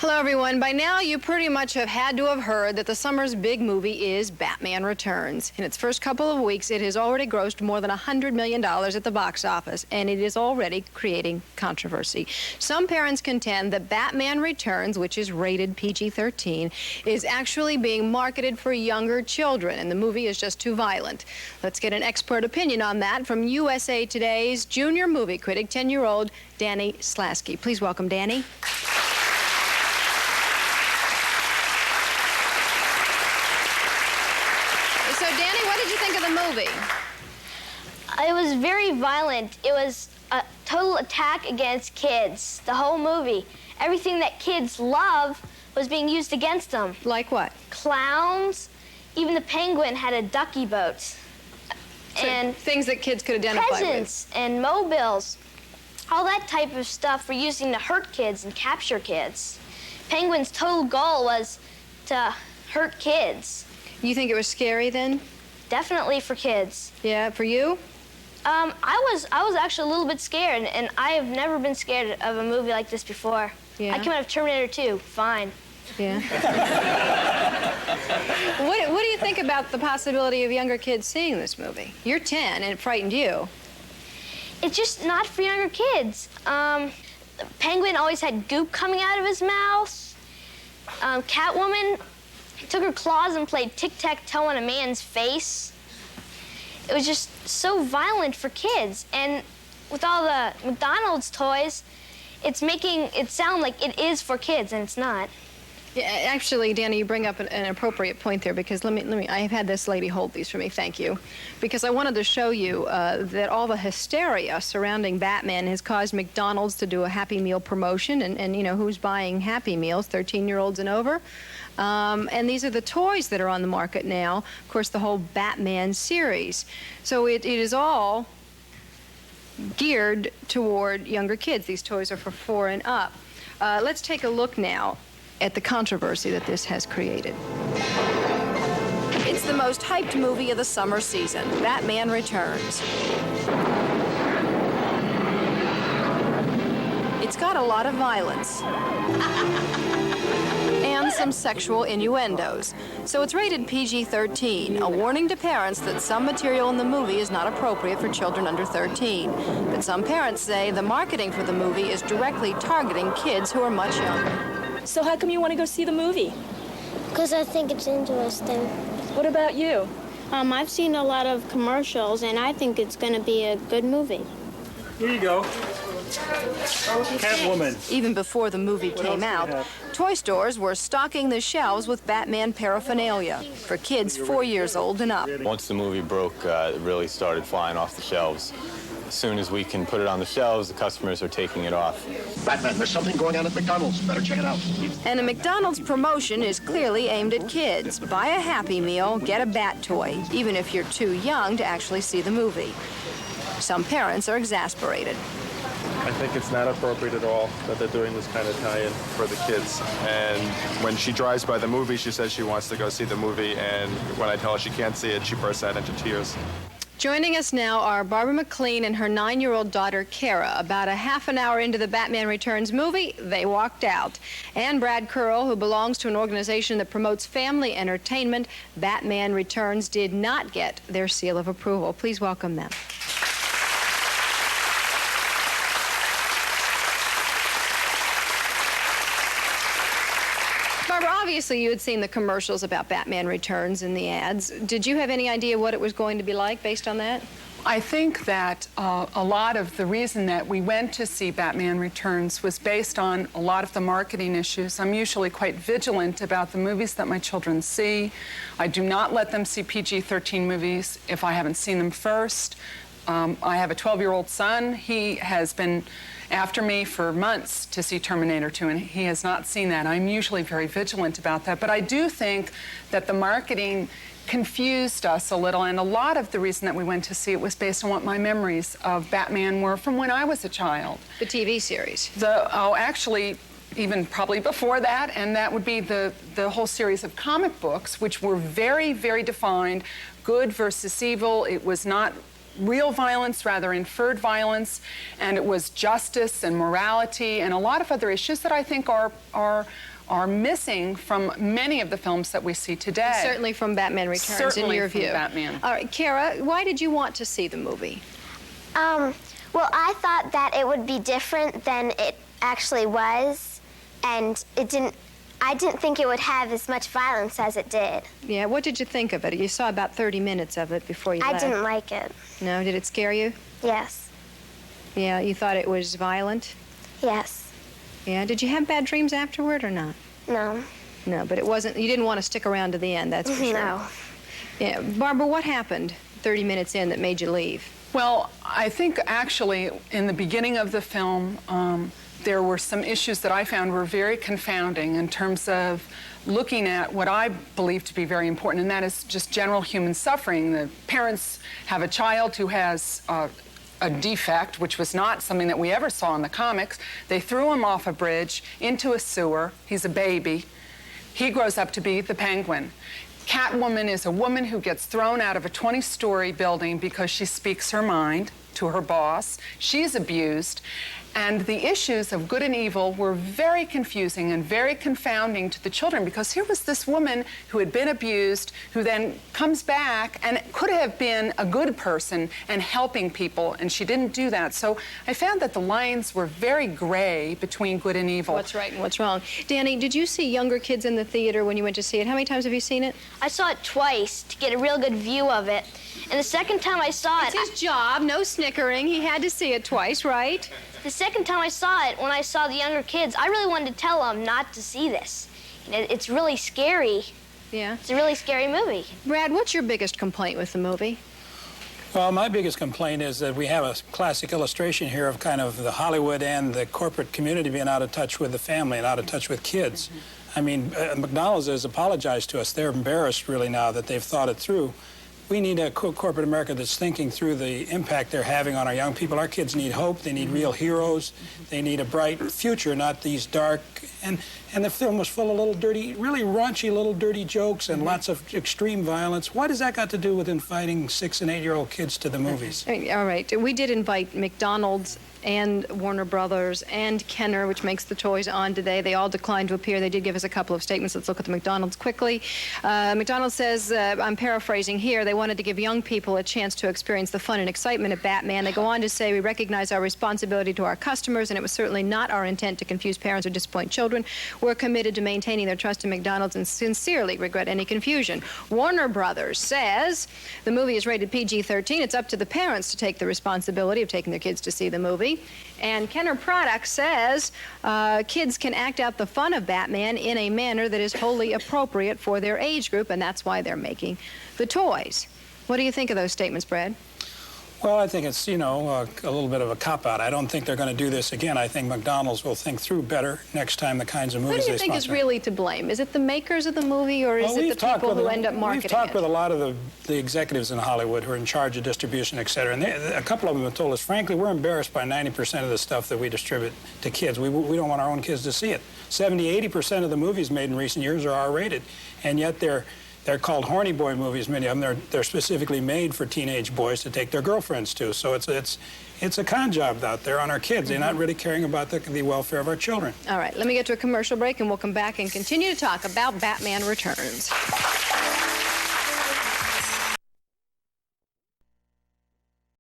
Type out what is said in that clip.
Hello, everyone. By now, you pretty much have had to have heard that the summer's big movie is Batman Returns. In its first couple of weeks, it has already grossed more than $100 million at the box office, and it is already creating controversy. Some parents contend that Batman Returns, which is rated PG-13, is actually being marketed for younger children, and the movie is just too violent. Let's get an expert opinion on that from USA Today's junior movie critic, 10-year-old Danny Slasky. Please welcome Danny. So, Danny, what did you think of the movie? It was very violent. It was a total attack against kids, the whole movie. Everything that kids love was being used against them. Like what? Clowns. Even the Penguin had a ducky boat. So and things that kids could identify presents and mobiles. All that type of stuff were using to hurt kids and capture kids. Penguin's total goal was to hurt kids. You think it was scary then? Definitely for kids. Yeah, for you? I was actually a little bit scared, and I have never been scared of a movie like this before. Yeah. I came out of Terminator 2, fine. Yeah. What do you think about the possibility of younger kids seeing this movie? You're 10, and it frightened you. It's just not for younger kids. The Penguin always had goop coming out of his mouth. Catwoman took her claws and played tic-tac-toe on a man's face. It was just so violent for kids. And with all the McDonald's toys, it's making it sound like it is for kids, and it's not. Yeah, actually, Danny, you bring up an appropriate point there, because let me. I have had this lady hold these for me. Thank you, because I wanted to show you that all the hysteria surrounding Batman has caused McDonald's to do a Happy Meal promotion, and you know who's buying Happy Meals? 13-year-olds and over. And these are the toys that are on the market now. Of course, the whole Batman series. So it is all geared toward younger kids. These toys are for 4 and up. Let's take a look now at the controversy that this has created. It's the most hyped movie of the summer season, Batman Returns. It's got a lot of violence and some sexual innuendos. So it's rated PG-13, a warning to parents that some material in the movie is not appropriate for children under 13. But some parents say the marketing for the movie is directly targeting kids who are much younger. So how come you want to go see the movie? Because I think it's interesting. What about you? I've seen a lot of commercials, and I think it's going to be a good movie. Here you go. Catwoman. Even before the movie came out, toy stores were stocking the shelves with Batman paraphernalia for kids 4 years old and up. Once the movie broke, it really started flying off the shelves. As soon as we can put it on the shelves, the customers are taking it off. Batman, there's something going on at McDonald's. Better check it out. And a McDonald's promotion is clearly aimed at kids. Buy a Happy Meal, get a Bat toy, even if you're too young to actually see the movie. Some parents are exasperated. I think it's not appropriate at all that they're doing this kind of tie-in for the kids. And when she drives by the movie, she says she wants to go see the movie, and when I tell her she can't see it, she bursts out into tears. Joining us now are Barbara McLean and her 9-year-old daughter, Kara. About a half an hour into the Batman Returns movie, they walked out. And Brad Curl, who belongs to an organization that promotes family entertainment, Batman Returns did not get their seal of approval. Please welcome them. Barbara, obviously you had seen the commercials about Batman Returns and the ads. Did you have any idea what it was going to be like based on that? I think that a lot of the reason that we went to see Batman Returns was based on a lot of the marketing issues. I'm usually quite vigilant about the movies that my children see. I do not let them see PG-13 movies if I haven't seen them first. I have a 12-year-old son. He has been after me for months to see Terminator 2, and he has not seen that. I'm usually very vigilant about that, but I do think that the marketing confused us a little, and a lot of the reason that we went to see it was based on what my memories of Batman were from when I was a child. The TV series. Actually, even probably before that, and that would be the whole series of comic books, which were very, very defined, good versus evil. It was not real violence, rather inferred violence, and it was justice and morality and a lot of other issues that I think are missing from many of the films that we see today. Certainly from Batman Returns, in your view. Batman. All right, Kara, why did you want to see the movie? Well, I thought that it would be different than it actually was, and I didn't think it would have as much violence as it did. Yeah, what did you think of it? You saw about 30 minutes of it before you left. I didn't like it. No, did it scare you? Yes. Yeah, you thought it was violent? Yes. Yeah, did you have bad dreams afterward or not? No. No, but it wasn't, you didn't want to stick around to the end, that's for sure. No. Yeah, Barbara, what happened 30 minutes in that made you leave? Well, I think actually in the beginning of the film, there were some issues that I found were very confounding in terms of looking at what I believe to be very important, and that is just general human suffering. The parents have a child who has a defect, which was not something that we ever saw in the comics. They threw him off a bridge into a sewer. He's a baby. He grows up to be the Penguin. Catwoman is a woman who gets thrown out of a 20-story building because she speaks her mind to her boss. She's abused. And the issues of good and evil were very confusing and very confounding to the children, because here was this woman who had been abused, who then comes back and could have been a good person and helping people, and she didn't do that. So I found that the lines were very gray between good and evil. What's right and what's wrong. Danny, did you see younger kids in the theater when you went to see it? How many times have you seen it? I saw it twice to get a real good view of it. And the second time I saw it... It's his job, no snickering. He had to see it twice, right? The second time I saw it, when I saw the younger kids, I really wanted to tell them not to see this. It's really scary. Yeah. It's a really scary movie. Brad, what's your biggest complaint with the movie? Well, my biggest complaint is that we have a classic illustration here of kind of the Hollywood and the corporate community being out of touch with the family and out of touch with kids. I mean, McDonald's has apologized to us. They're embarrassed really now that they've thought it through. We need a corporate America that's thinking through the impact they're having on our young people. Our kids need hope. They need real heroes. They need a bright future, not these dark. And the film was full of little dirty, really raunchy little dirty jokes and lots of extreme violence. What has that got to do with inviting 6- and 8-year-old kids to the movies? All right. We did invite McDonald's and Warner Brothers and Kenner, which makes the toys on today. They all declined to appear. They did give us a couple of statements. Let's look at the McDonald's quickly. McDonald's says, I'm paraphrasing here, they wanted to give young people a chance to experience the fun and excitement of Batman. They go on to say, we recognize our responsibility to our customers, and it was certainly not our intent to confuse parents or disappoint children. We're committed to maintaining their trust in McDonald's and sincerely regret any confusion. Warner Brothers says the movie is rated PG-13. It's up to the parents to take the responsibility of taking their kids to see the movie. And Kenner Products says kids can act out the fun of Batman in a manner that is wholly appropriate for their age group, and that's why they're making the toys. What do you think of those statements, Brad? Well, I think it's, you know, a little bit of a cop-out. I don't think they're going to do this again. I think McDonald's will think through better next time the kinds of movies they sponsor. Who do you think is really to blame? Is it the makers of the movie, or is it the people who end up marketing it? We've talked with a lot of the executives in Hollywood who are in charge of distribution, et cetera, and a couple of them have told us, frankly, we're embarrassed by 90% of the stuff that we distribute to kids. We don't want our own kids to see it. 70-80% of the movies made in recent years are R-rated, and yet they're called horny boy movies, many of them. They're specifically made for teenage boys to take their girlfriends to. So it's a con job out there on our kids. They're not really caring about the welfare of our children. All right, let me get to a commercial break, and we'll come back and continue to talk about Batman Returns.